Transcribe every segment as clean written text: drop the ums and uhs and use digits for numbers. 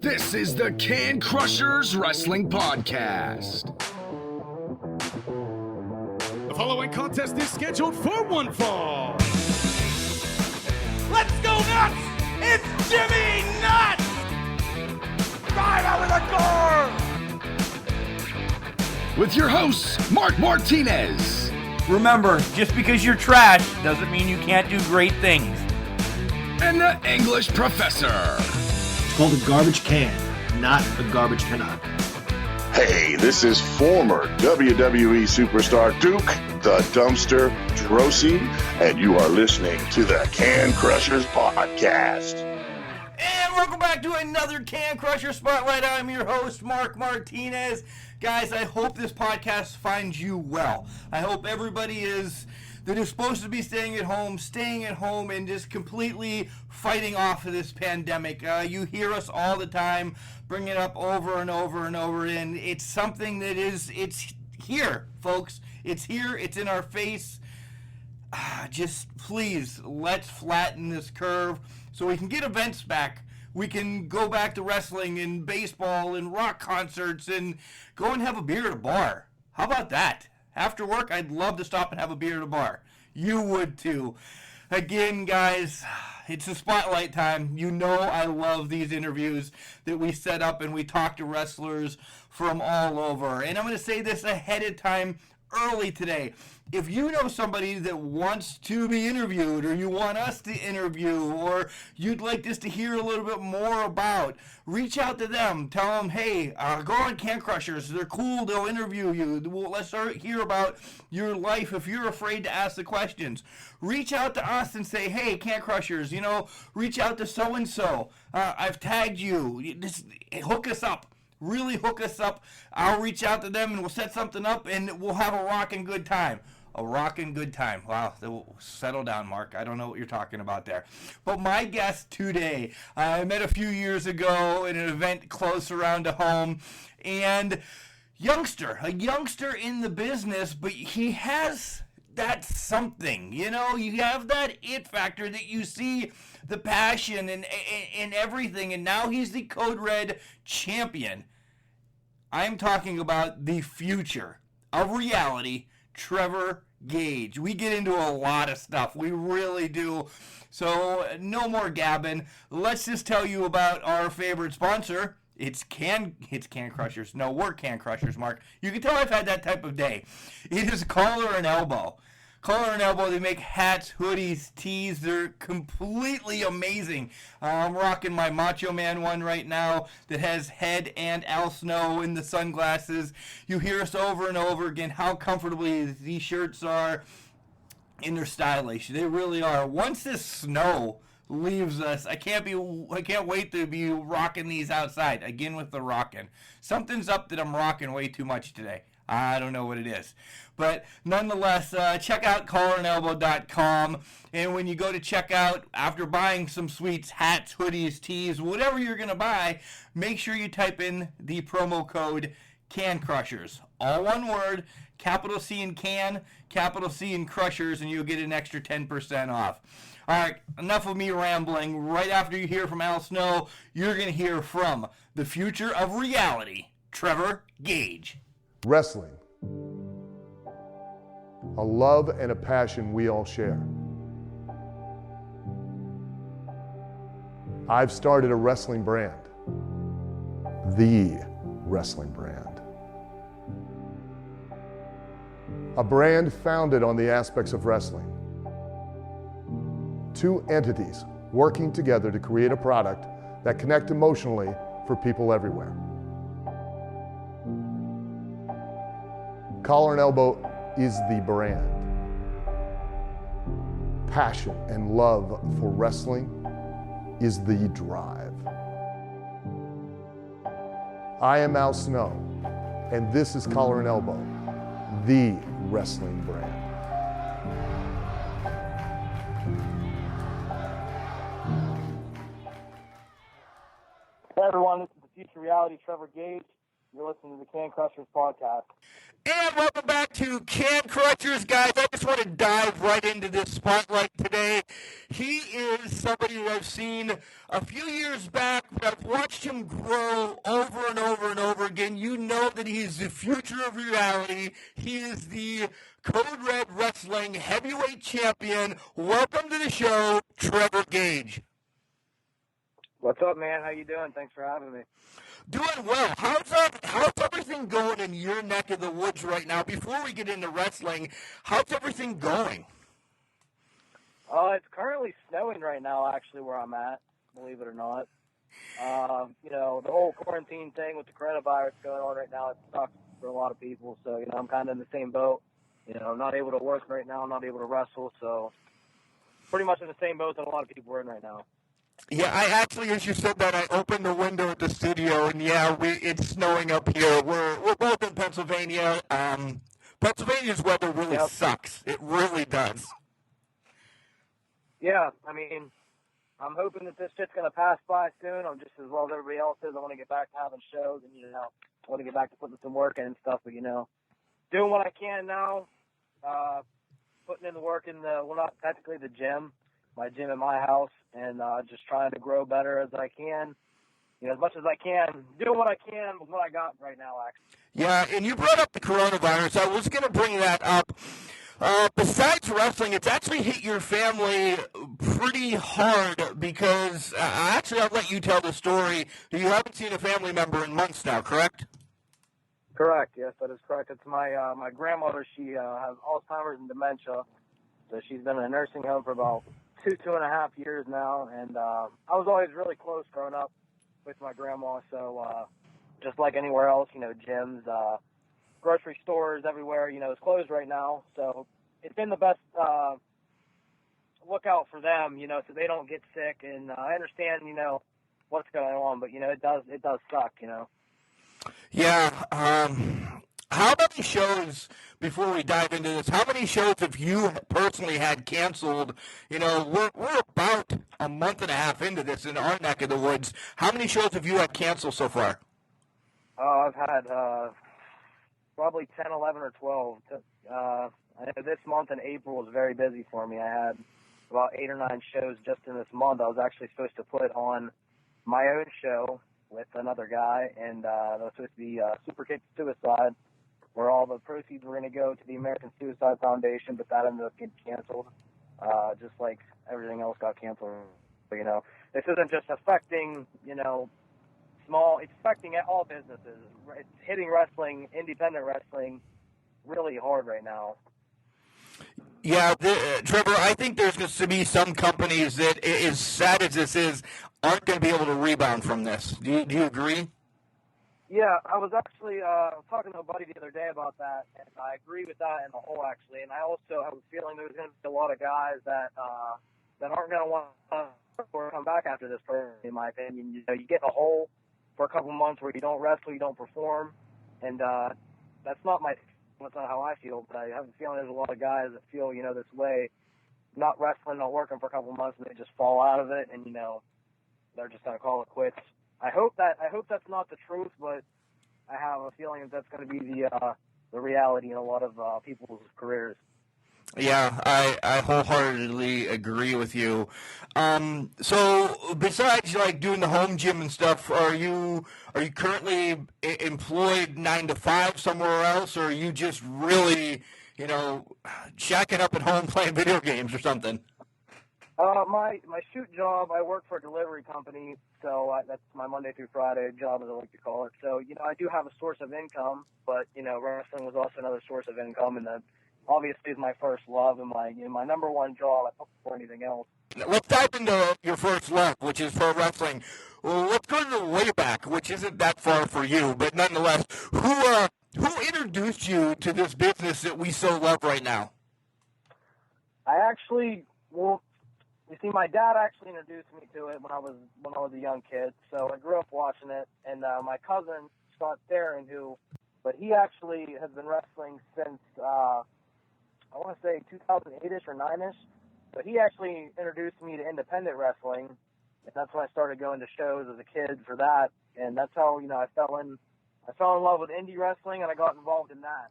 This is the Can Crushers Wrestling Podcast. The following contest is scheduled for one fall. Let's go nuts! It's Jimmy Nuts! Drive out with a car! With your hosts, Mark Martinez. Remember, just because you're trash doesn't mean you can't do great things. And the English Professor. It's called a garbage can, not a garbage cannot. Hey, this is former WWE superstar Duke, the Dumpster Drosy, and you are listening to the Can Crushers Podcast. And welcome back to another Can Crusher Spotlight. I'm your host, Mark Martinez. Guys, I hope this podcast finds you well. I hope everybody that is supposed to be staying at home, and just completely fighting off of this pandemic. You hear us all the time, bring it up over and over and over, and it's something that it's here, folks. It's here, it's in our face. Just please, let's flatten this curve so we can get events back. We can go back to wrestling and baseball and rock concerts and go and have a beer at a bar. How about that? After work, I'd love to stop and have a beer at a bar. You would too. Again, guys, it's a spotlight time. You know I love these interviews that we set up and we talk to wrestlers from all over. And I'm going to say this ahead of time early today. If you know somebody that wants to be interviewed, or you want us to interview, or you'd like us to hear a little bit more about, reach out to them. Tell them, hey, go on Can Crushers. They're cool. They'll interview you. Let's hear about your life if you're afraid to ask the questions. Reach out to us and say, hey, Can Crushers, reach out to so-and-so. I've tagged you. Just hook us up. Really hook us up. I'll reach out to them and we'll set something up and we'll have a rockin' good time. A rockin' good time. Wow, settle down, Mark. I don't know what you're talking about there. But my guest today, I met a few years ago at an event close around to home, and a youngster in the business, but he has that something. You have that it factor that you see the passion and everything, and now he's the Code Red champion. I'm talking about the future of reality, Trevor Gage. We get into a lot of stuff. We really do. So no more gabbing. Let's just tell you about our favorite sponsor. It's Can Crushers. No, we're Can Crushers, Mark. You can tell I've had that type of day. It is Collar and Elbow. Collar and Elbow, they make hats, hoodies, tees. They're completely amazing. I'm rocking my Macho Man one right now that has Head and Al Snow in the sunglasses. You hear us over and over again how comfortably these shirts are, and they're stylish. They really are. Once this snow leaves us, I can't wait to be rocking these outside again with the rocking. Something's up that I'm rocking way too much today. I don't know what it is. But nonetheless, check out collarandelbow.com. And when you go to checkout, after buying some sweets, hats, hoodies, tees, whatever you're going to buy, make sure you type in the promo code Can Crushers. All one word, capital C in Can, capital C in Crushers, and you'll get an extra 10% off. All right, enough of me rambling. Right after you hear from Al Snow, you're going to hear from the future of reality, Trevor Gage. Wrestling, a love and a passion we all share. I've started a wrestling brand, the wrestling brand. A brand founded on the aspects of wrestling. Two entities working together to create a product that connect emotionally for people everywhere. Collar and Elbow is the brand. Passion and love for wrestling is the drive. I am Al Snow, and this is Collar and Elbow, the wrestling brand. Hey everyone, this is the future reality Trevor Gage. You're listening to the Can Crushers podcast. And welcome back to Can Crushers, guys. I just want to dive right into this spotlight today. He is somebody who I've seen a few years back, but I've watched him grow over and over and over again. You know that he's the future of reality. He is the Code Red Wrestling Heavyweight Champion. Welcome to the show, Trevor Gage. What's up, man? How you doing? Thanks for having me. Doing well. How's everything going in your neck of the woods right now? Before we get into wrestling, how's everything going? It's currently snowing right now, actually, where I'm at, believe it or not. The whole quarantine thing with the coronavirus going on right now, it sucks for a lot of people. So, I'm kind of in the same boat. I'm not able to work right now, I'm not able to wrestle. So, pretty much in the same boat that a lot of people are in right now. Yeah, I actually, as you said that, I opened the window at the studio, and yeah, it's snowing up here. We're both in Pennsylvania. Pennsylvania's weather really sucks. It really does. Yeah, I'm hoping that this shit's going to pass by soon. I'm just as well as everybody else is. I want to get back to having shows, and, I want to get back to putting some work in and stuff, but, doing what I can now, putting in the work in not technically the gym, my gym in my house, and just trying to grow better as I can, as much as I can, doing what I can with what I got right now, actually. Yeah, and you brought up the coronavirus. I was going to bring that up. Besides wrestling, it's actually hit your family pretty hard because, actually, I'll let you tell the story. You haven't seen a family member in months now, correct? Correct, yes, that is correct. It's my grandmother. She has Alzheimer's and dementia, so she's been in a nursing home for about 2.5 years now, and I was always really close growing up with my grandma, so just like anywhere else, gyms, grocery stores, everywhere, it's closed right now, so it's been the best lookout for them, so they don't get sick, and I understand, what's going on, but, it does suck, Yeah, how many shows, before we dive into this, how many shows have you personally had canceled? We're about a month and a half into this in our neck of the woods. How many shows have you had canceled so far? I've had probably 10, 11, or 12. I know this month in April was very busy for me. I had about 8 or 9 shows just in this month. I was actually supposed to put on my own show with another guy, and that was supposed to be Super Kick Suicide, where all the proceeds were going to go to the American Suicide Foundation, but that ended up getting canceled, just like everything else got canceled. But, this isn't just affecting, small, it's affecting all businesses. It's hitting wrestling, independent wrestling, really hard right now. Yeah, Trevor, I think there's going to be some companies that, as sad as this is, aren't going to be able to rebound from this. Do you agree? Yeah, I was actually talking to a buddy the other day about that, and I agree with that in the whole, actually. And I also have a feeling there's going to be a lot of guys that aren't going to want to come back after this, in my opinion. You get in a hole for a couple months where you don't wrestle, you don't perform, and that's not how I feel, but I have a feeling there's a lot of guys that feel, this way, not wrestling, not working for a couple months, and they just fall out of it, and, they're just going to call it quits. I hope that's not the truth, but I have a feeling that that's going to be the reality in a lot of people's careers. Yeah, I wholeheartedly agree with you. So besides like doing the home gym and stuff, are you currently employed 9 to 5 somewhere else, or are you just really, shacking up at home playing video games or something? My shoot job, I work for a delivery company, so that's my Monday through Friday job, as I like to call it. So, I do have a source of income, but, wrestling was also another source of income, and that obviously is my first love and my number one job. I don't for anything else. Let's dive into your first love, which is pro wrestling. Well, let's go to the way back, which isn't that far for you, but nonetheless, who introduced you to this business that we so love right now? You see, my dad actually introduced me to it when I was a young kid. So I grew up watching it, and my cousin Scott Theron, but he actually has been wrestling since I want to say 2008ish or 9ish. But he actually introduced me to independent wrestling, and that's when I started going to shows as a kid for that. And that's how I fell in I fell in love with indie wrestling, and I got involved in that.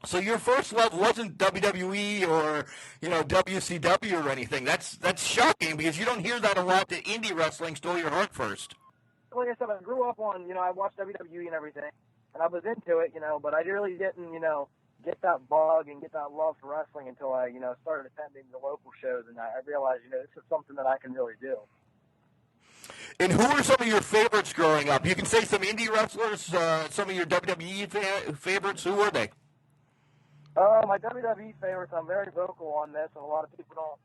So your first love wasn't WWE or, WCW or anything. That's shocking because you don't hear that a lot, that indie wrestling stole your heart first. Like I said, I grew up on, I watched WWE and everything, and I was into it, but I really didn't, get that bug and get that love for wrestling until I, started attending the local shows, and I realized, this is something that I can really do. And who are some of your favorites growing up? You can say some indie wrestlers, some of your WWE favorites. Who were they? My WWE favorites, I'm very vocal on this, and a lot of people don't,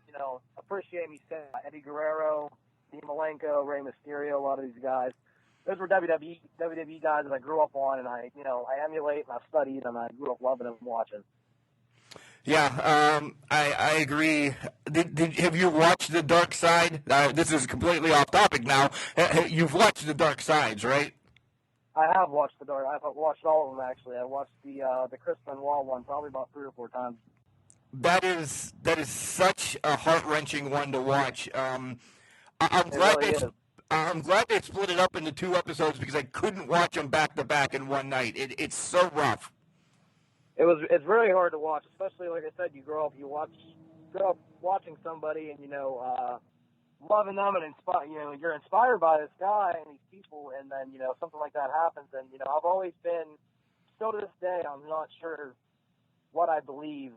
appreciate me saying Eddie Guerrero, Dean Malenko, Rey Mysterio, a lot of these guys. Those were WWE guys that I grew up on, and I emulate, and I've studied, and I grew up loving them and watching. Yeah, I agree. Have you watched The Dark Side? This is completely off topic now. You've watched The Dark Sides, right? I have watched I've watched all of them, actually. I watched the Chris Benoit one probably about 3 or 4 times. That is such a heart-wrenching one to watch. I'm glad they split it up into 2 episodes because I couldn't watch them back to back in one night. It's so rough. It's very hard to watch, especially like I said, you grow up watching somebody and loving them and you're inspired by this guy and these people, and then something like that happens, and I've always been, still to this day, I'm not sure what I believe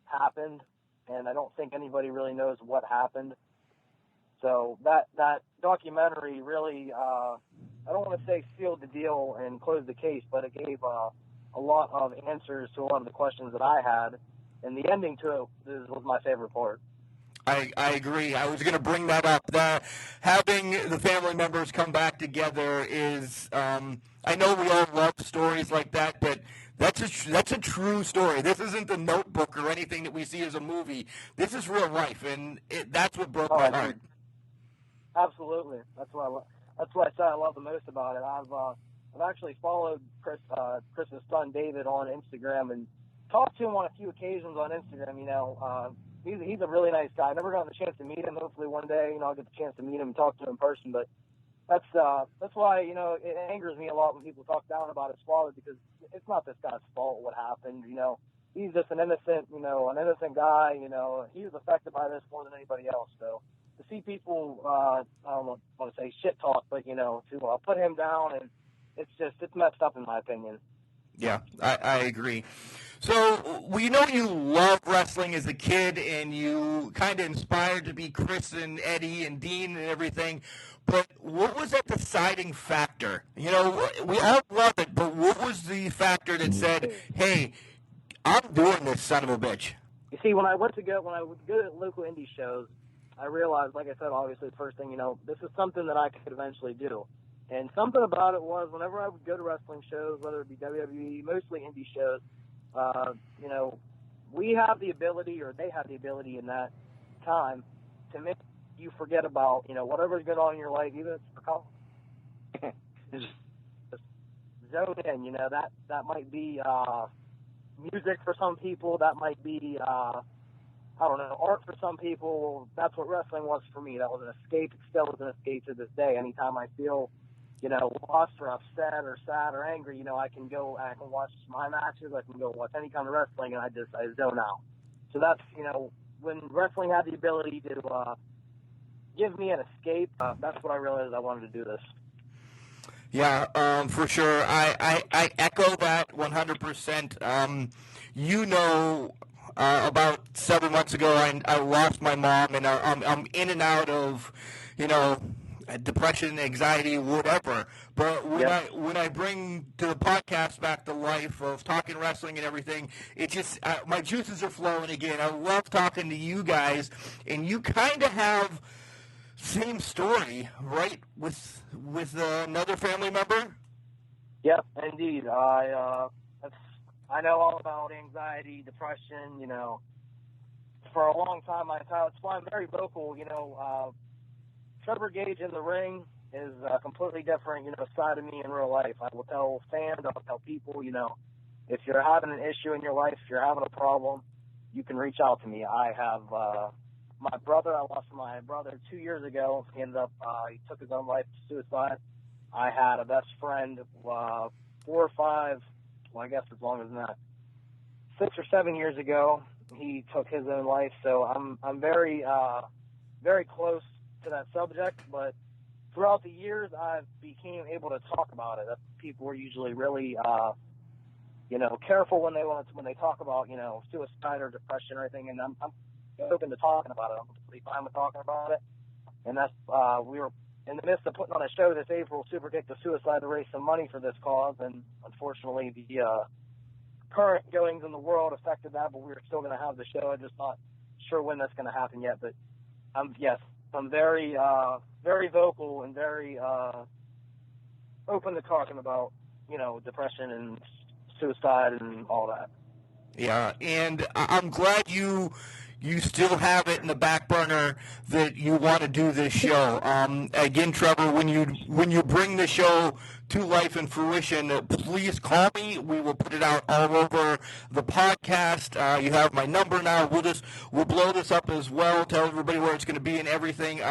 happened, and I don't think anybody really knows what happened. So that documentary really, I don't want to say sealed the deal and closed the case, but it gave a lot of answers to a lot of the questions that I had, and the ending to it was my favorite part. I agree. I was going to bring that up. Having the family members come back together is, I know we all love stories like that, but that's a true story. This isn't The Notebook or anything that we see as a movie. This is real life, and that's what broke my heart. Absolutely. That's what I said I love the most about it. I've actually followed Chris's son David on Instagram and talked to him on a few occasions on Instagram. He's a really nice guy. I never gotten the chance to meet him. Hopefully one day, I'll get the chance to meet him and talk to him in person. But that's why, it angers me a lot when people talk down about his father, because it's not this guy's fault what happened. He's just an innocent guy. He was affected by this more than anybody else. So to see people, I don't want to say shit talk, but to put him down, and it's messed up in my opinion. Yeah, I agree. So we know you loved wrestling as a kid, and you kind of inspired to be Chris and Eddie and Dean and everything. But what was that deciding factor? We all love it, but what was the factor that said, "Hey, I'm doing this, son of a bitch"? You see, when I would go to local indie shows, I realized, like I said, obviously the first thing, this is something that I could eventually do. And something about it was, whenever I would go to wrestling shows, whether it be WWE, mostly indie shows, we have the ability, or they have the ability in that time, to make you forget about, whatever's going on in your life, even if it's for just zone in. That might be music for some people. That might be, I don't know, art for some people. That's what wrestling was for me. That was an escape. It still is an escape to this day. Anytime I feel lost or upset or sad or angry, I can go and I can watch my matches. I can go watch any kind of wrestling, and I zone out. So that's, when wrestling had the ability to give me an escape, that's what I realized I wanted to do this. Yeah, for sure. I echo that 100%. About 7 months ago, I lost my mom, and I'm in and out of, depression, anxiety, whatever. But when I bring to the podcast back the life of talking wrestling and everything, it just my juices are flowing again. I love talking to you guys, and you kind of have same story, right? With another family member. Yep, indeed. I know all about anxiety, depression. For a long time, that's why I'm very vocal. Trevor Gage in the ring is a completely different, side of me in real life. I will tell fans, I'll tell people, if you're having an issue in your life, if you're having a problem, you can reach out to me. I have my brother. I lost my brother 2 years ago. He ended up, he took his own life, suicide. I had a best friend 4 or 5, well, I guess as long as that, 6 or 7 years ago. He took his own life, so I'm very very close to that subject. But throughout the years, I became able to talk about it. People were usually really careful when they talk about suicide or depression or anything, and I'm open to talking about it. I'm completely fine with talking about it. And that's we were in the midst of putting on a show this April, Super Kick the Suicide, to raise some money for this cause, and unfortunately the current goings in the world affected that, but we were still going to have the show. I'm just not sure when that's going to happen yet. But I'm very very vocal and very open to talking about depression and suicide and all that. Yeah, and I'm glad you still have it in the back burner that you want to do this show. Again, Trevor, when you bring the show to life and fruition, please call me. We will put it out all over the podcast. You have my number now. We'll blow this up as well. Tell everybody where it's going to be and everything.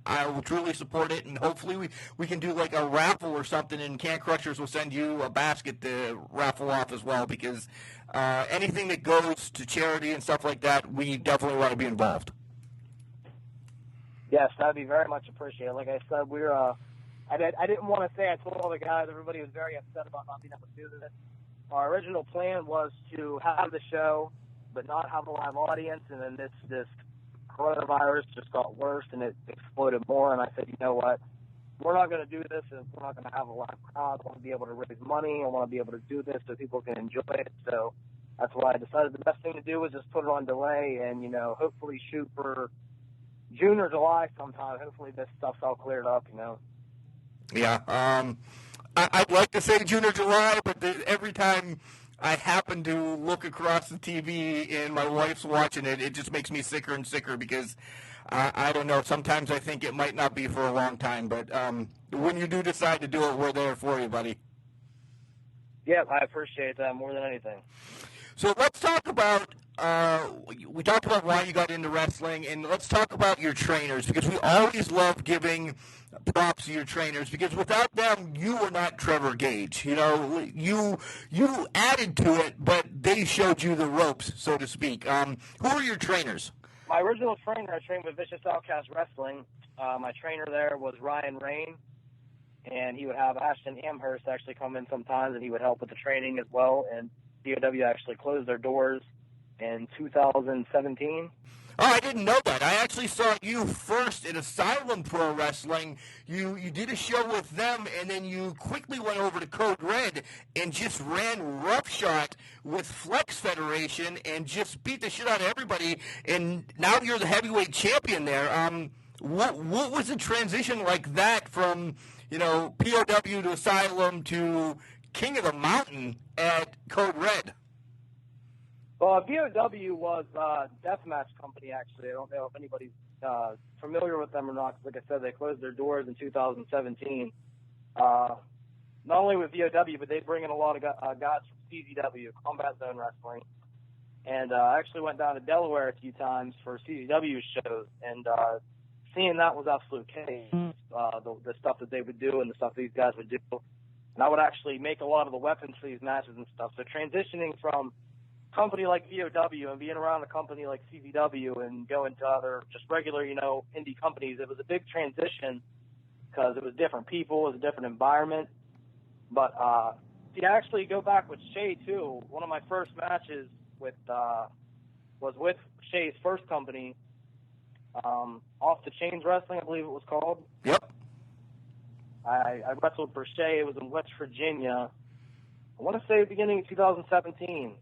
I will truly support it, and hopefully we can do like a raffle or something, and Can Crushers will send you a basket to raffle off as well, because anything that goes to charity and stuff like that, we definitely want to be involved. Yes, that'd be very much appreciated. Like I said, I didn't want to say, I told all the guys, everybody was very upset about not being able to do this. Our original plan was to have the show, but not have a live audience, and then this coronavirus just got worse and it exploded more, and I said, you know what, we're not going to do this, and we're not going to have a live crowd. I want to be able to raise money. I want to be able to do this so people can enjoy it. So that's why I decided the best thing to do was just put it on delay and, hopefully shoot for June or July sometime. Hopefully this stuff's all cleared up, Yeah, I'd like to say June or July, but every time I happen to look across the TV and my wife's watching it, it just makes me sicker and sicker, because I don't know, sometimes I think it might not be for a long time, but when you do decide to do it, we're there for you, buddy. Yeah, I appreciate that more than anything. So let's talk about, we talked about why you got into wrestling, and let's talk about your trainers, because we always love giving props to your trainers, because without them, you were not Trevor Gage. You added to it, but they showed you the ropes, so to speak. Who are your trainers? My original trainer, I trained with Vicious Outcast Wrestling. My trainer there was Ryan Rain, and he would have Ashton Amherst actually come in sometimes, and he would help with the training as well. And DOW actually closed their doors in 2017. Oh, I didn't know that. I actually saw you first at Asylum Pro Wrestling. You did a show with them, and then you quickly went over to Code Red and just ran roughshod with Flex Federation and just beat the shit out of everybody. And now you're the heavyweight champion there. What was the transition like that from POW to Asylum to King of the Mountain at Code Red? Well, POW was a deathmatch company, actually. I don't know if anybody's familiar with them or not. Like I said, they closed their doors in 2017. Not only with POW, but they bring in a lot of guys from CZW, Combat Zone Wrestling. And I actually went down to Delaware a few times for CZW shows, and seeing that was absolute chaos, the stuff that they would do and the stuff these guys would do. And I would actually make a lot of the weapons for these matches and stuff. So transitioning from company like VOW and being around a company like CZW and going to other just regular, indie companies, it was a big transition because it was different people, it was a different environment. But to actually go back with Shay too, one of my first matches was with Shay's first company, Off the Chains Wrestling, I believe it was called. Yep. I wrestled for Shay. It was in West Virginia. I want to say beginning of 2017.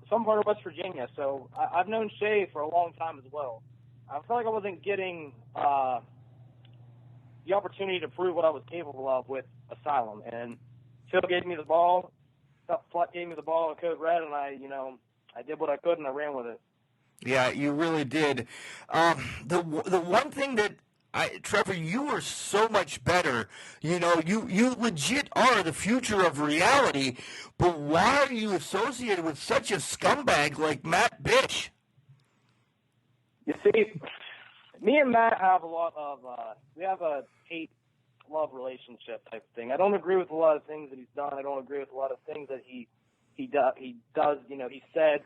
Some part of West Virginia. So I've known Shay for a long time as well. I felt like I wasn't getting the opportunity to prove what I was capable of with Asylum. And Phil gave me the ball. Fleck gave me the ball in Code Red, and I did what I could, and I ran with it. Yeah, you really did. The one thing that Trevor, you are so much better. You legit are the future of reality, but why are you associated with such a scumbag like Matt Bish? You see, me and Matt have a lot of, we have a hate love relationship type thing. I don't agree with a lot of things that he's done. I don't agree with a lot of things that he does. You know, he said.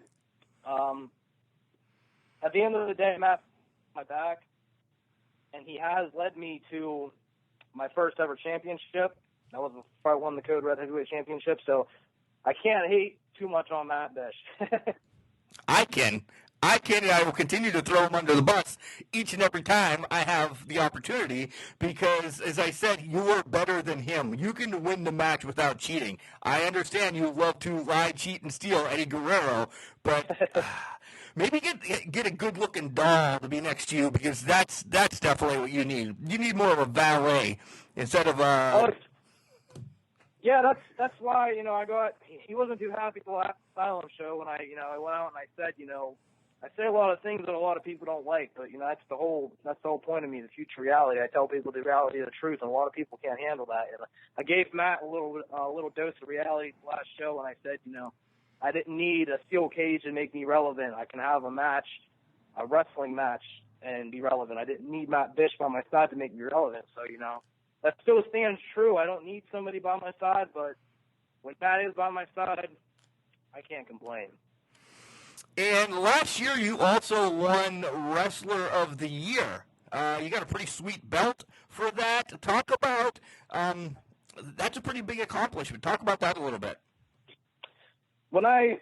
At the end of the day, Matt's my back, and he has led me to my first ever championship. That was before I won the Code Red Heavyweight Championship, so I can't hate too much on Matt Bish. I can, and I will continue to throw him under the bus each and every time I have the opportunity because, as I said, you are better than him. You can win the match without cheating. I understand you love to lie, cheat, and steal Eddie Guerrero, but maybe get a good-looking doll to be next to you because that's definitely what you need. You need more of a valet instead of a... Yeah, that's why, you know, I got, he wasn't too happy at the last Asylum show when I went out and I said, you know, I say a lot of things that a lot of people don't like, but, you know, that's the whole point of me, the future reality. I tell people the reality of the truth, and a lot of people can't handle that. And I gave Matt a little dose of reality last show, and I said, you know, I didn't need a steel cage to make me relevant. I can have a match, a wrestling match, and be relevant. I didn't need Matt Bish by my side to make me relevant. So, you know, that still stands true. I don't need somebody by my side, but when Matt is by my side, I can't complain. And last year you also won Wrestler of the Year. You got a pretty sweet belt for that. Talk about, that's a pretty big accomplishment. Talk about that a little bit. When I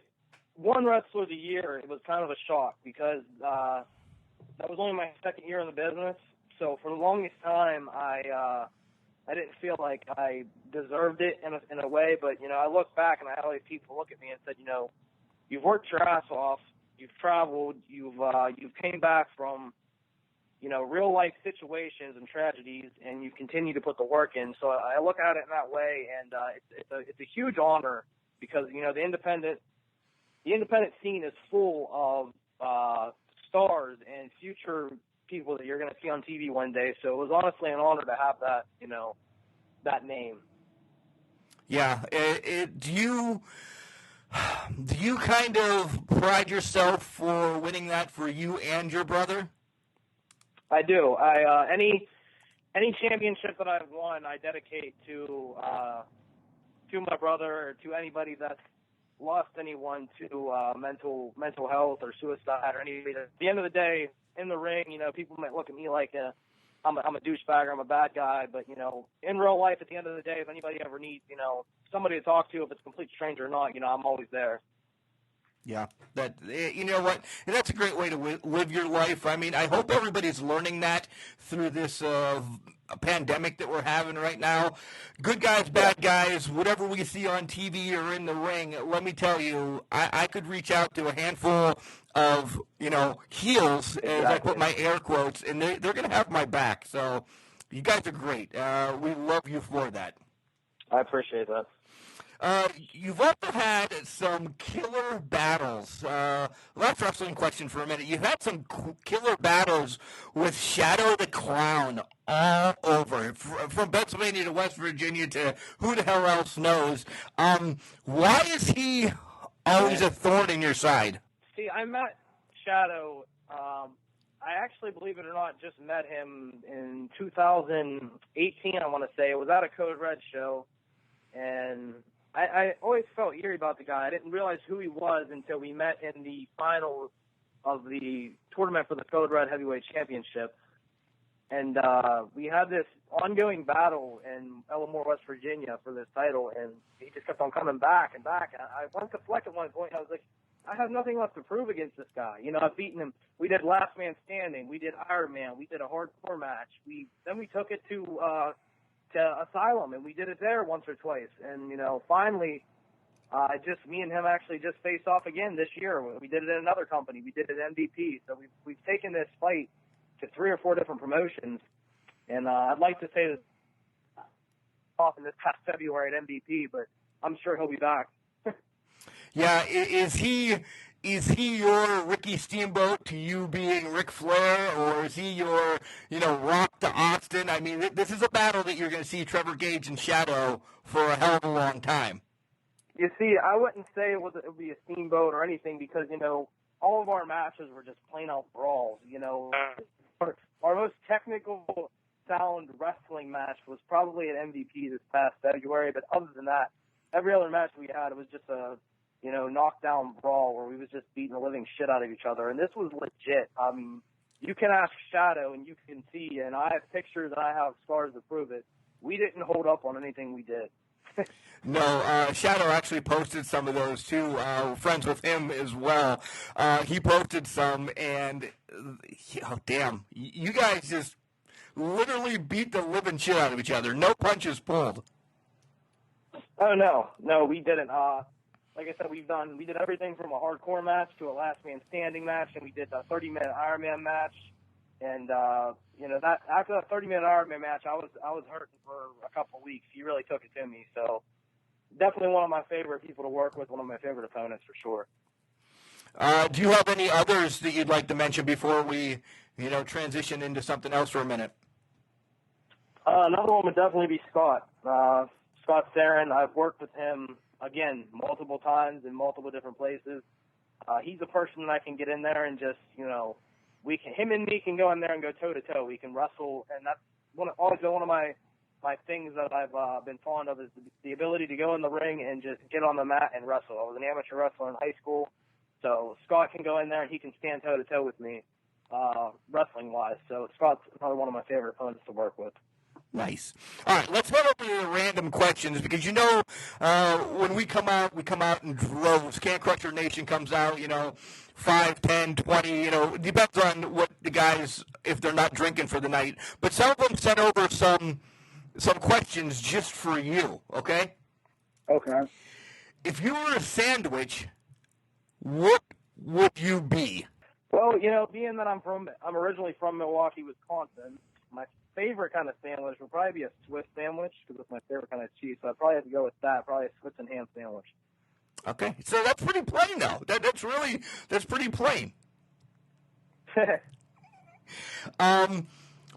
won Wrestler of the Year, it was kind of a shock because that was only my second year in the business. So for the longest time, I didn't feel like I deserved it in a way. But, you know, I look back and I had all these people look at me and said, you know, you've worked your ass off, you've traveled, you've came back from, you know, real life situations and tragedies, and you continue to put the work in. So I look at it in that way, and it's a huge honor because, you know, the independent scene is full of stars and future people that you're going to see on TV one day. So it was honestly an honor to have that, you know, that name. Yeah. Do you kind of pride yourself for winning that for you and your brother? I do. Any championship that I've won, I dedicate to my brother or to anybody that's lost anyone to mental health or suicide or anything. At the end of the day, in the ring, you know, people might look at me like I'm a douchebag or I'm a bad guy, but, you know, in real life, at the end of the day, if anybody ever needs, you know, somebody to talk to, if it's a complete stranger or not, you know, I'm always there. Yeah, you know what? And that's a great way to live your life. I mean, I hope everybody's learning that through this pandemic that we're having right now. Good guys, bad guys, whatever we see on TV or in the ring, let me tell you, I could reach out to a handful of, you know, heels, as I put my air quotes, and they're going to have my back. So you guys are great. We love you for that. I appreciate that. You've also had some killer battles. Last wrestling question for a minute. You've had some killer battles with Shadow the Clown all over, from Pennsylvania to West Virginia to who the hell else knows. Why is he always a thorn in your side? See, I met Shadow. I actually, believe it or not, just met him in 2018, I want to say. It was at a Code Red show, and I always felt eerie about the guy. I didn't realize who he was until we met in the final of the tournament for the Code Red Heavyweight Championship. And we had this ongoing battle in Elmore, West Virginia for this title, and he just kept on coming back and back. And I went to Fleck at one point, and I was like, I have nothing left to prove against this guy. You know, I've beaten him. We did Last Man Standing. We did Iron Man. We did a hardcore match. Then we took it to Asylum, and we did it there once or twice. And, you know, finally, me and him actually just faced off again this year. We did it in another company. We did it at MVP. So we've taken this fight to 3 or 4 different promotions. And I'd like to say this off in this past February at MVP, but I'm sure he'll be back. Yeah, is he your Ricky Steamboat to you being Ric Flair, or is he your, you know, Rock to Austin? I mean, this is a battle that you're going to see Trevor Gage and Shadow for a hell of a long time. You see, I wouldn't say it would be a Steamboat or anything because, you know, all of our matches were just plain out brawls. You know, our most technical sound wrestling match was probably an MVP this past February. But other than that, every other match we had, it was just a, knockdown brawl where we was just beating the living shit out of each other. And this was legit. You can ask Shadow and you can see, and I have pictures and I have scars to prove it. We didn't hold up on anything we did. No, Shadow actually posted some of those too. Friends with him as well. He posted some, and oh damn, you guys just literally beat the living shit out of each other. No punches pulled. Oh no, we didn't. Like I said, we did everything from a hardcore match to a last man standing match, and we did a 30-minute Ironman match. And that after that 30-minute Ironman match, I was hurting for a couple of weeks. He really took it to me. So definitely one of my favorite people to work with, one of my favorite opponents for sure. Do you have any others that you'd like to mention before we, transition into something else for a minute? Another one would definitely be Scott. Scott Sarin. I've worked with him, again, multiple times in multiple different places. He's a person that I can get in there and just, him and me can go in there and go toe-to-toe. We can wrestle, and that's always been one of my things that I've been fond of is the ability to go in the ring and just get on the mat and wrestle. I was an amateur wrestler in high school, so Scott can go in there and he can stand toe-to-toe with me wrestling-wise. So Scott's another one of my favorite opponents to work with. Nice. All right, let's head over to the random questions because, when we come out in droves. Can Crusher Nation comes out, 5, 10, 20, depends on what the guys, if they're not drinking for the night. But some of them sent over some questions just for you, okay? Okay. If you were a sandwich, what would you be? Well, being that I'm originally from Milwaukee, Wisconsin, my favorite kind of sandwich would probably be a Swiss sandwich because it's my favorite kind of cheese. So I'd probably have to go with that, probably a Swiss and ham sandwich. Okay, so that's pretty plain, though. That's pretty plain.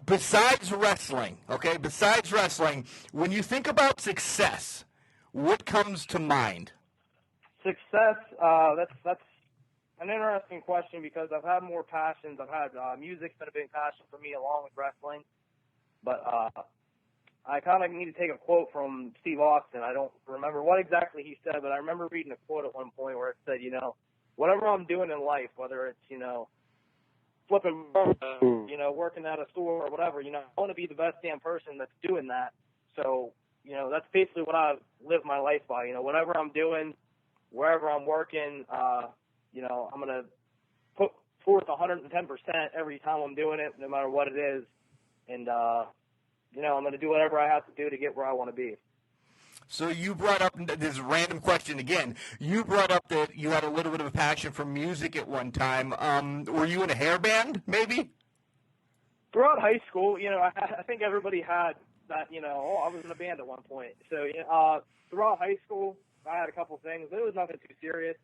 Besides wrestling, when you think about success, what comes to mind? Success, that's an interesting question because I've had more passions. I've had music's been a big passion for me along with wrestling. But I kind of need to take a quote from Steve Austin. I don't remember what exactly he said, but I remember reading a quote at one point where it said, whatever I'm doing in life, whether it's, flipping, working at a store or whatever, I want to be the best damn person that's doing that. So, that's basically what I live my life by. Whatever I'm doing, wherever I'm working, I'm going to put forth 110% every time I'm doing it, no matter what it is. And, I'm going to do whatever I have to do to get where I want to be. So you brought up this random question again. You brought up that you had a little bit of a passion for music at one time. Were you in a hair band, maybe? Throughout high school, I think everybody had that, I was in a band at one point. So throughout high school, I had a couple things, but it was nothing too serious.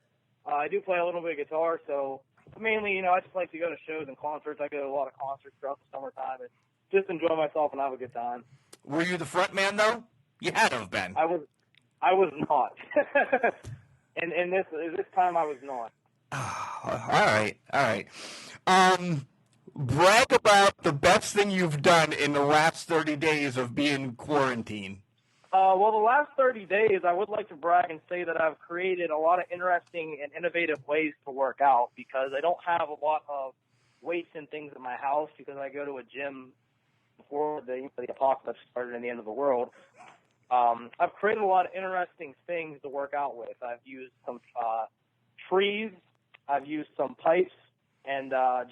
I do play a little bit of guitar, so mainly, I just like to go to shows and concerts. I go to a lot of concerts throughout the summertime and just enjoy myself and have a good time. Were you the front man, though? You had to have been. I was not. and this time I was not. All right. Brag about the best thing you've done in the last 30 days of being quarantined. Well, the last 30 days, I would like to brag and say that I've created a lot of interesting and innovative ways to work out because I don't have a lot of weights and things at my house because I go to a gym before the apocalypse started and the end of the world. I've created a lot of interesting things to work out with. I've used some trees, I've used some pipes, and I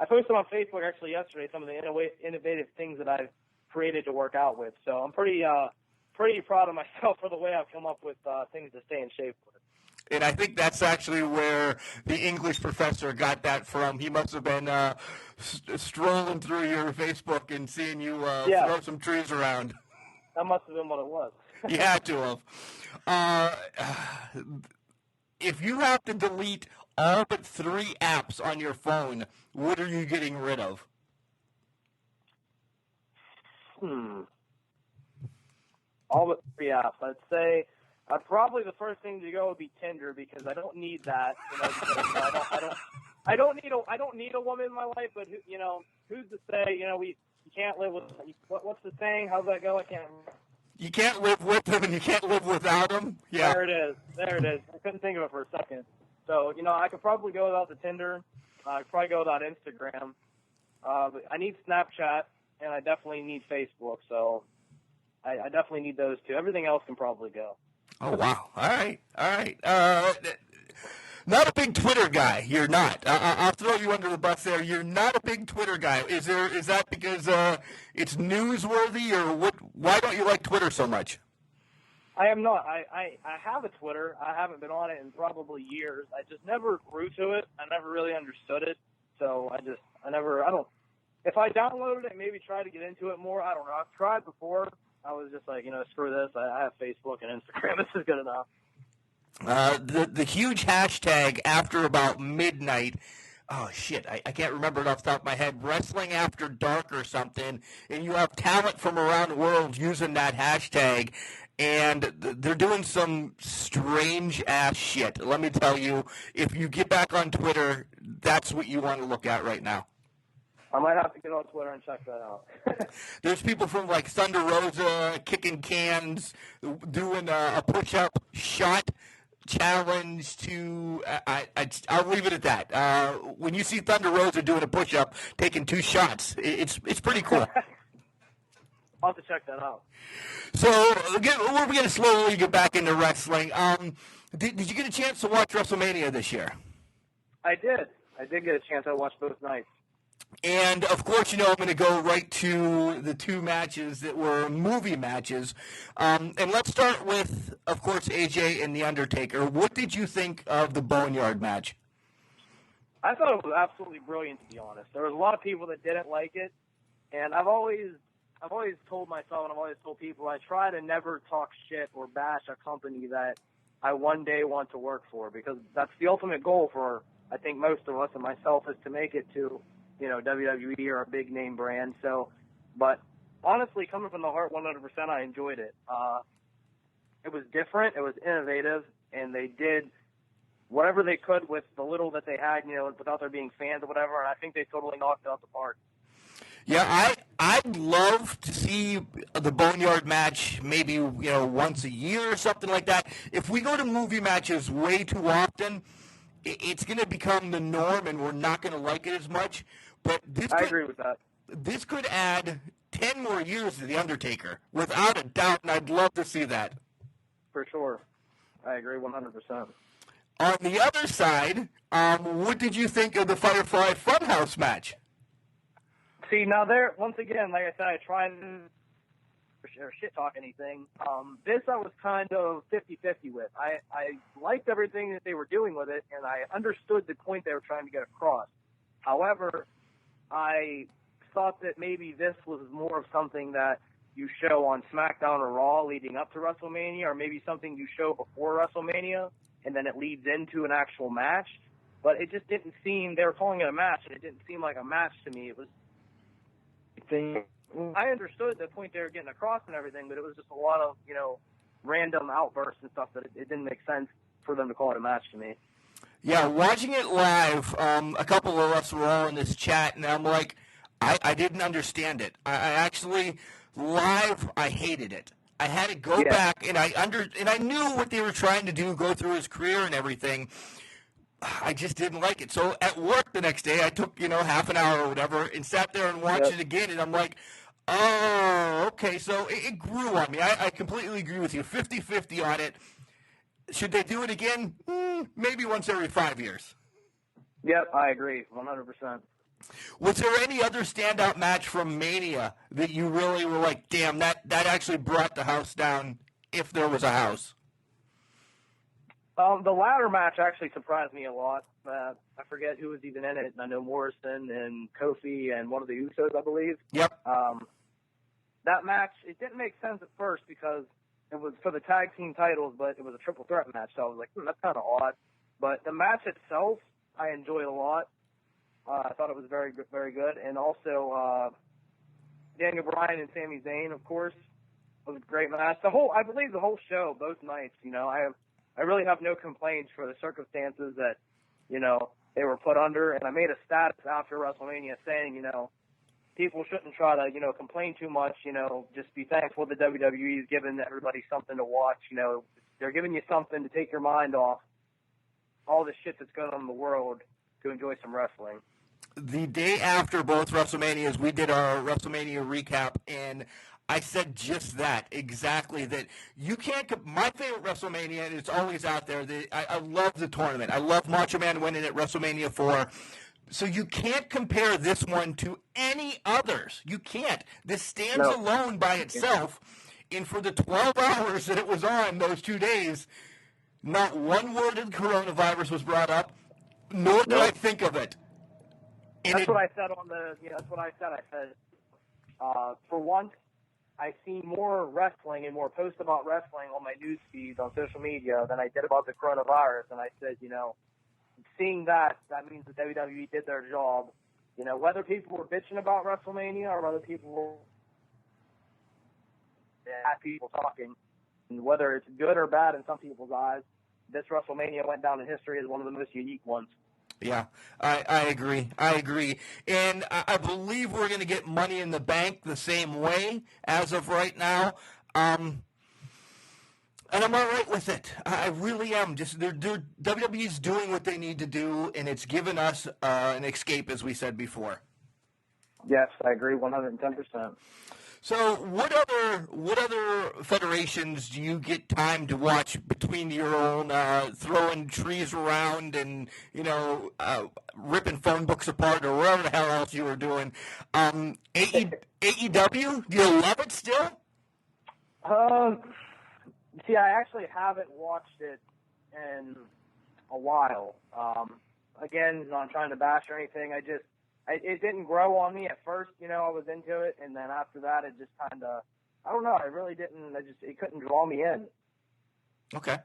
posted on Facebook actually yesterday some of the innovative things that I've created to work out with. So I'm pretty proud of myself for the way I've come up with things to stay in shape with. And I think that's actually where the English professor got that from. He must have been strolling through your Facebook and seeing you throw some trees around. That must have been what it was. You had to have. If you have to delete all but 3 apps on your phone, what are you getting rid of? All but 3 apps. I'd say probably the first thing to go would be Tinder because I don't need that. I don't need a woman in my life. But who's to say? You can't live with. What's the saying? How's that go? I can't remember. You can't live with them and you can't live without them. Yeah. There it is. I couldn't think of it for a second. So, I could probably go without the Tinder. I could probably go without Instagram. But I need Snapchat, and I definitely need Facebook. So I definitely need those two. Everything else can probably go. Oh, wow. All right. Not a big Twitter guy. You're not. I'll throw you under the bus there. You're not a big Twitter guy. Is that because it's newsworthy, or what? Why don't you like Twitter so much? I am not. I have a Twitter. I haven't been on it in probably years. I just never grew to it. I never really understood it. So if I downloaded it and maybe tried to get into it more, I don't know. I've tried before. I was just like, screw this. I have Facebook and Instagram. This is good enough. The huge hashtag after about midnight. Oh, shit, I can't remember it off the top of my head. Wrestling After Dark or something, and you have talent from around the world using that hashtag, and they're doing some strange-ass shit. Let me tell you, if you get back on Twitter, that's what you want to look at right now. I might have to get on Twitter and check that out. There's people from, like, Thunder Rosa kicking cans, doing a push-up shot challenge to I'll leave it at that. When you see Thunder Rosa doing a push-up, taking 2 shots, it's pretty cool. I'll have to check that out. So we're going to slowly get back into wrestling. Did you get a chance to watch WrestleMania this year? I did get a chance. I watched both nights. And, of course, I'm going to go right to the 2 matches that were movie matches. And let's start with, of course, AJ and The Undertaker. What did you think of the Boneyard match? I thought it was absolutely brilliant, to be honest. There was a lot of people that didn't like it. And I've always told myself, and I've always told people, I try to never talk shit or bash a company that I one day want to work for, because that's the ultimate goal for, I think, most of us, and myself, is to make it to WWE or a big name brand. So, but honestly, coming from the heart, 100%, I enjoyed it. It was different, it was innovative, and they did whatever they could with the little that they had, without there being fans or whatever. And I think they totally knocked it out the park. Yeah, I'd love to see the Boneyard match maybe, once a year or something like that. If we go to movie matches way too often, it's going to become the norm, and we're not going to like it as much. But I agree with that. This could add 10 more years to The Undertaker, without a doubt, and I'd love to see that. For sure. I agree 100%. On the other side, what did you think of the Firefly Funhouse match? See, now there, once again, like I said, I try to shit talk anything. This I was kind of 50-50 with. I liked everything that they were doing with it, and I understood the point they were trying to get across. However, I thought that maybe this was more of something that you show on SmackDown or Raw leading up to WrestleMania, or maybe something you show before WrestleMania, and then it leads into an actual match. But it just didn't seem, they were calling it a match, and it didn't seem like a match to me. It was, I understood the point they were getting across and everything, but it was just a lot of, random outbursts and stuff that it didn't make sense for them to call it a match to me. Yeah, watching it live, a couple of us were all in this chat, and I'm like, I didn't understand it. I actually, live, I hated it. I had to go back, and I knew what they were trying to do, go through his career and everything. I just didn't like it. So at work the next day, I took, half an hour or whatever, and sat there and watched it again, and I'm like, oh, okay, so it grew on me. I completely agree with you, 50-50 on it. Should they do it again? Maybe once every 5 years. Yep, I agree, 100%. Was there any other standout match from Mania that you really were like, damn, that actually brought the house down, if there was a house? The ladder match actually surprised me a lot. I forget who was even in it. I know Morrison and Kofi and one of the Usos, I believe. Yep. That match, it didn't make sense at first because it was for the tag team titles, but it was a triple threat match. So I was like, that's kind of odd. But the match itself, I enjoyed a lot. I thought it was very good, very good. And also, Daniel Bryan and Sami Zayn, of course, was a great match. I believe the whole show, both nights, I really have no complaints for the circumstances that, they were put under. And I made a status after WrestleMania saying, people shouldn't try to, complain too much, just be thankful the WWE is giving everybody something to watch, they're giving you something to take your mind off all the shit that's going on in the world to enjoy some wrestling. The day after both WrestleManias, we did our WrestleMania recap, and I said just that, exactly, that you can't, my favorite WrestleMania, and it's always out there, I love the tournament. I love Macho Man winning at WrestleMania 4. So you can't compare this one to any others. You can't. This stands alone by itself. And for the 12 hours that it was on those 2 days, not one word of coronavirus was brought up, nor did I think of it. And that's what I said on the, that's what I said. I said, for once, I see more wrestling and more posts about wrestling on my news feeds on social media than I did about the coronavirus. And I said, seeing that means the WWE did their job. Whether people were bitching about WrestleMania or whether people were people talking, and whether it's good or bad in some people's eyes, this WrestleMania went down in history as one of the most unique ones. Yeah, I agree. And I believe we're going to get Money in the Bank the same way as of right now. And I'm all right with it. I really am. Just WWE's doing what they need to do, and it's given us an escape, as we said before. Yes, I agree 110%. So what other federations do you get time to watch between your own throwing trees around and, ripping phone books apart or whatever the hell else you were doing? AEW, do you love it still? See, I actually haven't watched it in a while. Again, not trying to bash or anything. It didn't grow on me at first. I was into it, and then after that, it just kind of, I don't know. I really didn't. It couldn't draw me in. Okay.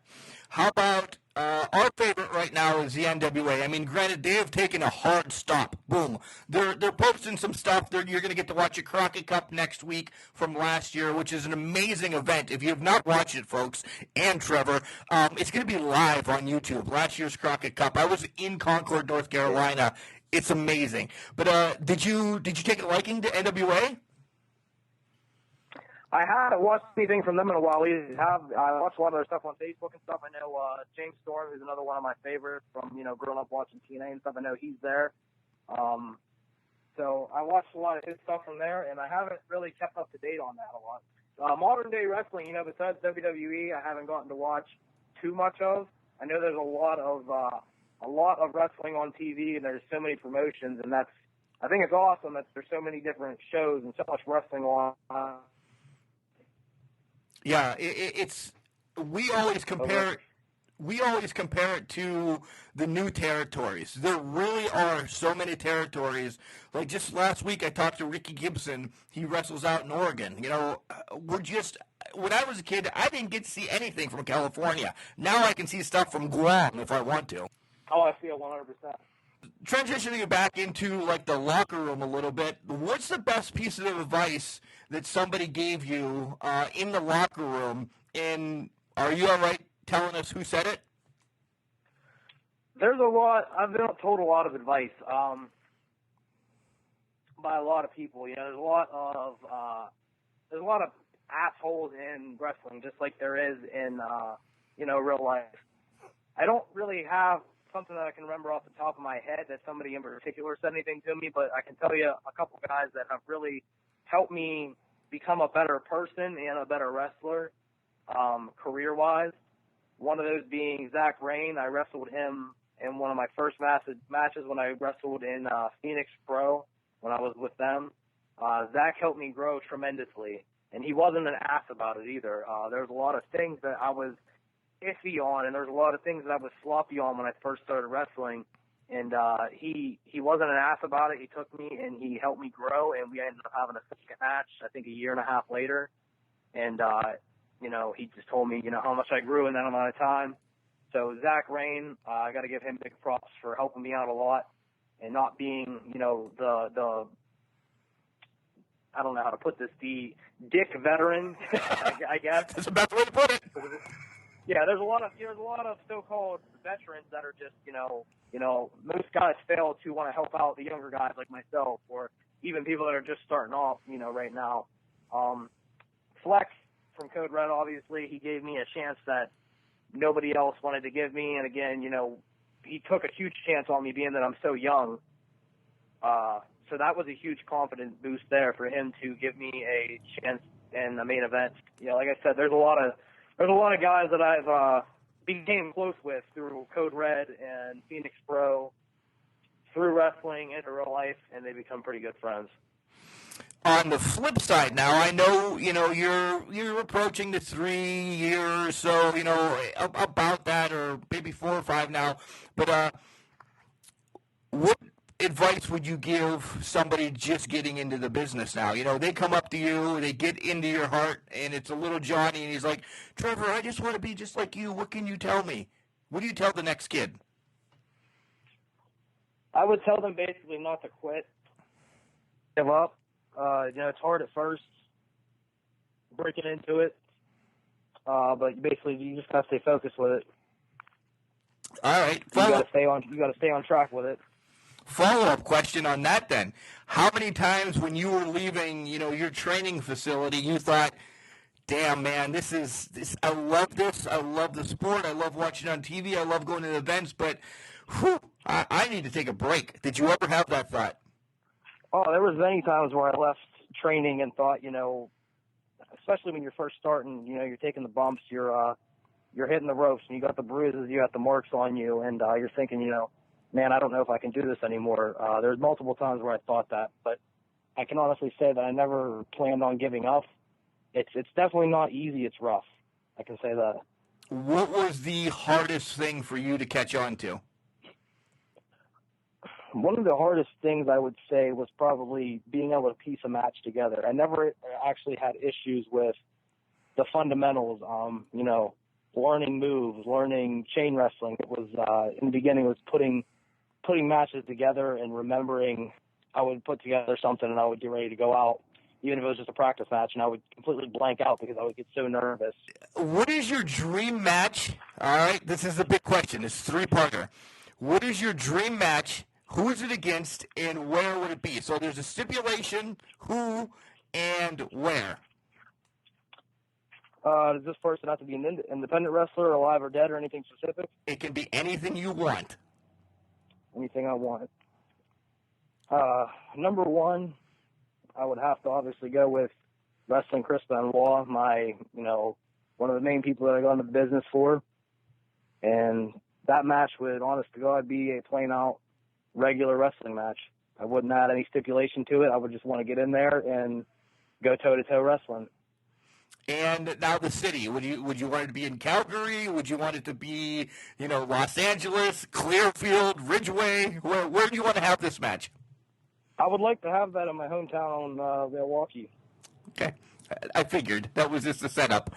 How about our favorite right now is the NWA. I mean, granted, they have taken a hard stop. Boom. They're posting some stuff. You're going to get to watch a Crockett Cup next week from last year, which is an amazing event. If you have not watched it, folks, and Trevor, it's going to be live on YouTube. Last year's Crockett Cup. I was in Concord, North Carolina. It's amazing. But did you take a liking to NWA? I haven't watched anything from them in a while. I watched a lot of their stuff on Facebook and stuff. I know James Storm, who's another one of my favorites from growing up watching TNA and stuff. I know he's there. So I watched a lot of his stuff from there, and I haven't really kept up to date on that a lot. Modern day wrestling, besides WWE, I haven't gotten to watch too much of. I know there's a lot of wrestling on TV, and there's so many promotions, and I think it's awesome that there's so many different shows and so much wrestling on. Yeah, we always compare it to the new territories. There really are so many territories. Like just last week, I talked to Ricky Gibson. He wrestles out in Oregon. When I was a kid, I didn't get to see anything from California. Now I can see stuff from Guam if I want to. Oh, I feel 100%. Transitioning back into like the locker room a little bit, what's the best piece of advice that somebody gave you in the locker room? And are you all right telling us who said it? There's a lot. I've been told a lot of advice by a lot of people. There's a lot of assholes in wrestling, just like there is in real life. I don't really have something that I can remember off the top of my head that somebody in particular said anything to me, but I can tell you a couple guys that have really helped me become a better person and a better wrestler, career-wise. One of those being Zach Rain. I wrestled him in one of my first matches when I wrestled in Phoenix Pro when I was with them. Zach helped me grow tremendously, and he wasn't an ass about it either. There was a lot of things that I was iffy on, and there's a lot of things that I was sloppy on when I first started wrestling, and he wasn't an ass about it. He took me and he helped me grow, and we ended up having a second match, I think a year and a half later, and he just told me how much I grew in that amount of time. So Zach Rain, I got to give him big props for helping me out a lot and not being the I don't know how to put this, the dick veteran, I guess. That's the best way to put it. Yeah, there's a lot of so-called veterans that are just, most guys fail to want to help out the younger guys like myself, or even people that are just starting off, right now. Flex from Code Red, obviously, he gave me a chance that nobody else wanted to give me. And again, he took a huge chance on me being that I'm so young. So that was a huge confidence boost there for him to give me a chance in the main event. Like I said, there's a lot of guys that I've became close with through Code Red and Phoenix Pro, through wrestling into real life, and they become pretty good friends. On the flip side now, I know, you're approaching the 3 years, so, about that, or maybe 4 or 5 now, but what advice would you give somebody just getting into the business now? They come up to you, they get into your heart, and it's a little Johnny, and he's like, Trevor, I just want to be just like you. What can you tell me? What do you tell the next kid? I would tell them basically not to quit, give up. It's hard at first, breaking into it, but basically you just gotta stay focused with it. All right, you gotta stay on track with it. Follow-up question on that then. How many times when you were leaving, your training facility, you thought, damn, man, I love this. I love the sport. I love watching on TV. I love going to events, but I need to take a break. Did you ever have that thought? Oh, there was many times where I left training and thought, especially when you're first starting, you're taking the bumps, you're hitting the ropes, and you got the bruises, you got the marks on you, and you're thinking, man, I don't know if I can do this anymore. There's multiple times where I thought that, but I can honestly say that I never planned on giving up. It's definitely not easy. It's rough. I can say that. What was the hardest thing for you to catch on to? One of the hardest things I would say was probably being able to piece a match together. I never actually had issues with the fundamentals, learning moves, learning chain wrestling. It was, in the beginning, it was putting matches together and remembering I would put together something and I would get ready to go out, even if it was just a practice match, and I would completely blank out because I would get so nervous. What is your dream match? All right, this is a big question. It's a 3-parter. What is your dream match? Who is it against, and where would it be? So there's a stipulation, who and where. Does this person have to be an independent wrestler, alive or dead, or anything specific? It can be anything you want. Anything I want. Number one, I would have to obviously go with Wrestling Chris Benoit, one of the main people that I got into the business for. And that match would, honest to God, be a plain out regular wrestling match. I wouldn't add any stipulation to it. I would just want to get in there and go toe-to-toe wrestling. And now the city. Would you want it to be in Calgary? Would you want it to be, Los Angeles, Clearfield, Ridgeway? Where do you want to have this match? I would like to have that in my hometown, Milwaukee. Okay. I figured. That was just a setup.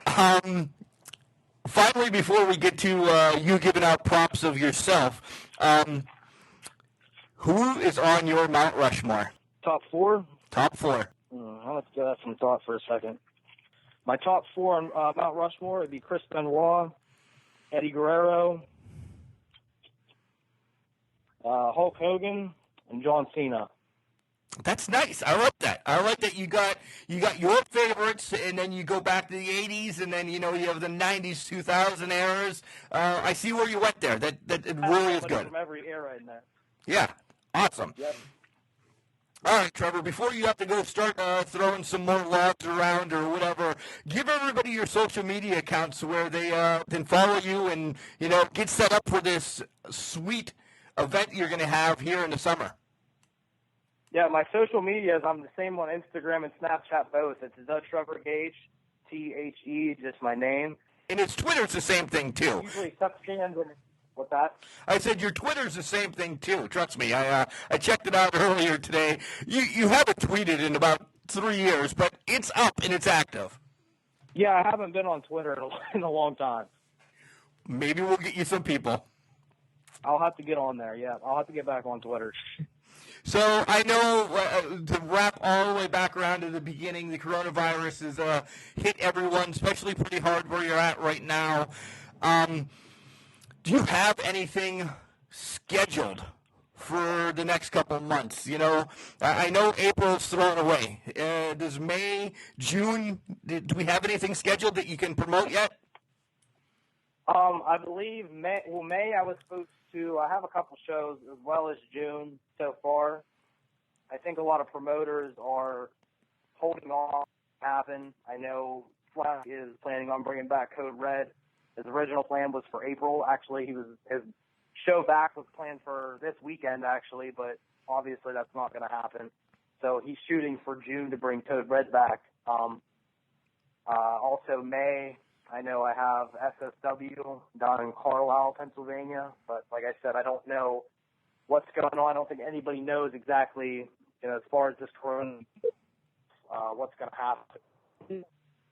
Finally, before we get to you giving out props of yourself, who is on your Mount Rushmore? Top 4? Top 4. Let's give that some thought for a second. My top 4 on Mount Rushmore would be Chris Benoit, Eddie Guerrero, Hulk Hogan, and John Cena. That's nice. I like that. I like that you got your favorites, and then you go back to the 80s, and then you have the 90s, 2000 eras. I see where you went there. That it really is good. From every era in there. Yeah, awesome. Yep. All right, Trevor, before you have to go start throwing some more logs around or whatever, give everybody your social media accounts where they can follow you and, get set up for this sweet event you're going to have here in the summer. Yeah, my social media I'm the same on Instagram and Snapchat both. It's The Trevor Gage, THE, just my name. And his Twitter's the same thing, too. Usually sucks hands and what's that? I said your Twitter's the same thing, too. Trust me. I checked it out earlier today. You haven't tweeted in about 3 years, but it's up and it's active. Yeah, I haven't been on Twitter in a long time. Maybe we'll get you some people. I'll have to get on there, yeah. I'll have to get back on Twitter. So I know to wrap all the way back around to the beginning, the coronavirus has hit everyone, especially pretty hard where you're at right now. Do you have anything scheduled for the next couple of months? You know, I know April's thrown away. Does May, June, do we have anything scheduled that you can promote yet? I believe May I was supposed to have a couple shows as well as June so far. I think a lot of promoters are holding off to happen. I know Flash is planning on bringing back Code Red. His original plan was for April. Actually, his show back was planned for this weekend, actually, but obviously that's not going to happen. So he's shooting for June to bring Code Red back. Also, May, I know I have SSW down in Carlisle, Pennsylvania, but like I said, I don't know what's going on. I don't think anybody knows exactly, as far as this corona, what's going to happen.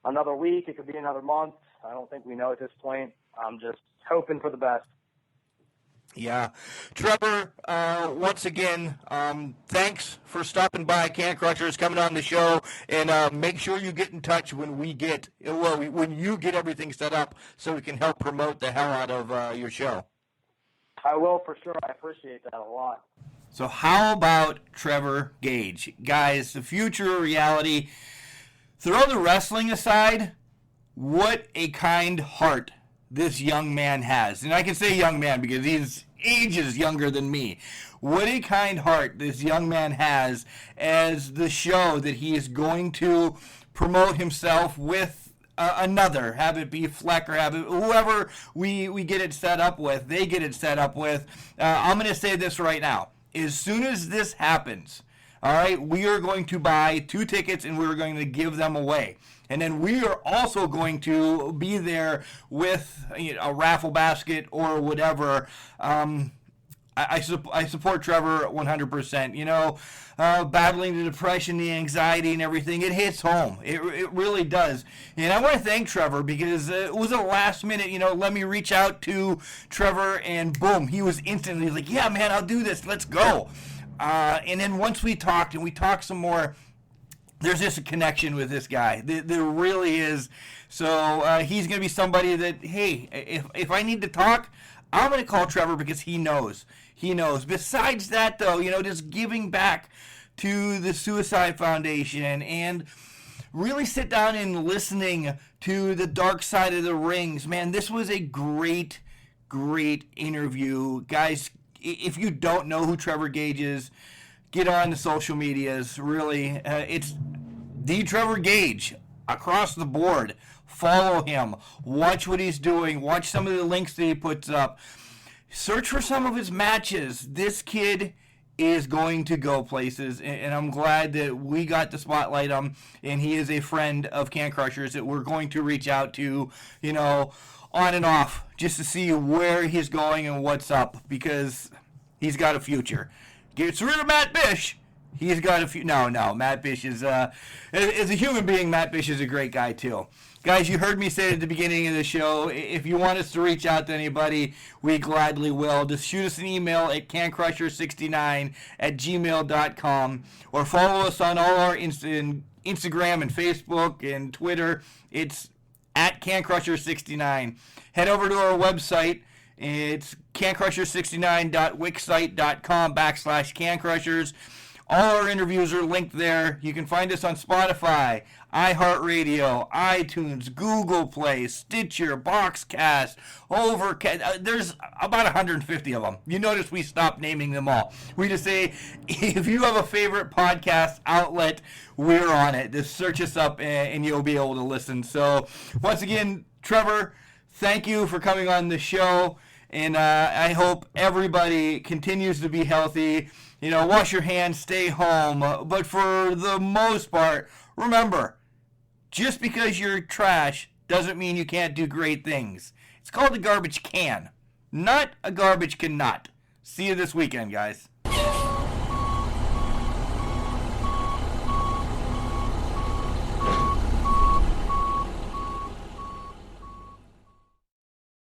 Another week, it could be another month. I don't think we know at this point. I'm just hoping for the best. Yeah. Trevor, once again, thanks for stopping by Can Crushers, coming on the show, and make sure you get in touch when you get everything set up so we can help promote the hell out of your show. I will for sure. I appreciate that a lot. So how about Trevor Gage? Guys, the future of reality, throw the wrestling aside, what a kind heart this young man has. And I can say young man because he's ages younger than me. What a kind heart this young man has as the show that he is going to promote himself with another, have it be Fleck or have it whoever we get it set up with, they get it set up with. I'm going to say this right now. As soon as this happens, all right, we are going to buy 2 tickets and we're going to give them away. And then we are also going to be there with a raffle basket or whatever. I support Trevor 100%. Battling the depression, the anxiety, and everything, it hits home. It really does. And I want to thank Trevor because it was a last minute, let me reach out to Trevor, and boom, he was instantly like, yeah, man, I'll do this. Let's go. And then once we talked some more, there's just a connection with this guy. There really is. So he's going to be somebody that, hey, if I need to talk, I'm going to call Trevor because he knows. He knows. Besides that, though, just giving back to the Suicide Foundation and really sit down and listening to the dark side of the rings. Man, this was a great, great interview. Guys, if you don't know who Trevor Gage is, get on the social medias. Really, it's the Trevor Gage across the board. Follow him. Watch what he's doing. Watch some of the links that he puts up. Search for some of his matches. This kid is going to go places, and I'm glad that we got to spotlight him, and he is a friend of Can Crushers that we're going to reach out to, on and off, just to see where he's going and what's up, because he's got a future. Gets rid of Matt Bish. He's got a few. No, Matt Bish is as a human being, Matt Bish is a great guy too. Guys, you heard me say at the beginning of the show, if you want us to reach out to anybody, we gladly will. Just shoot us an email at cancrusher69@gmail.com or follow us on all our Instagram and Facebook and Twitter. It's at cancrusher69. Head over to our website. It's cancrusher69.wixsite.com/cancrushers. All our interviews are linked there. You can find us on Spotify, iHeartRadio, iTunes, Google Play, Stitcher, Boxcast, Overcast. There's about 150 of them. You notice we stopped naming them all. We just say, if you have a favorite podcast outlet, we're on it. Just search us up and you'll be able to listen. So, once again, Trevor, thank you for coming on the show. And I hope everybody continues to be healthy. Wash your hands, stay home. But for the most part, remember, just because you're trash doesn't mean you can't do great things. It's called a garbage can, not a garbage cannot. See you this weekend, guys.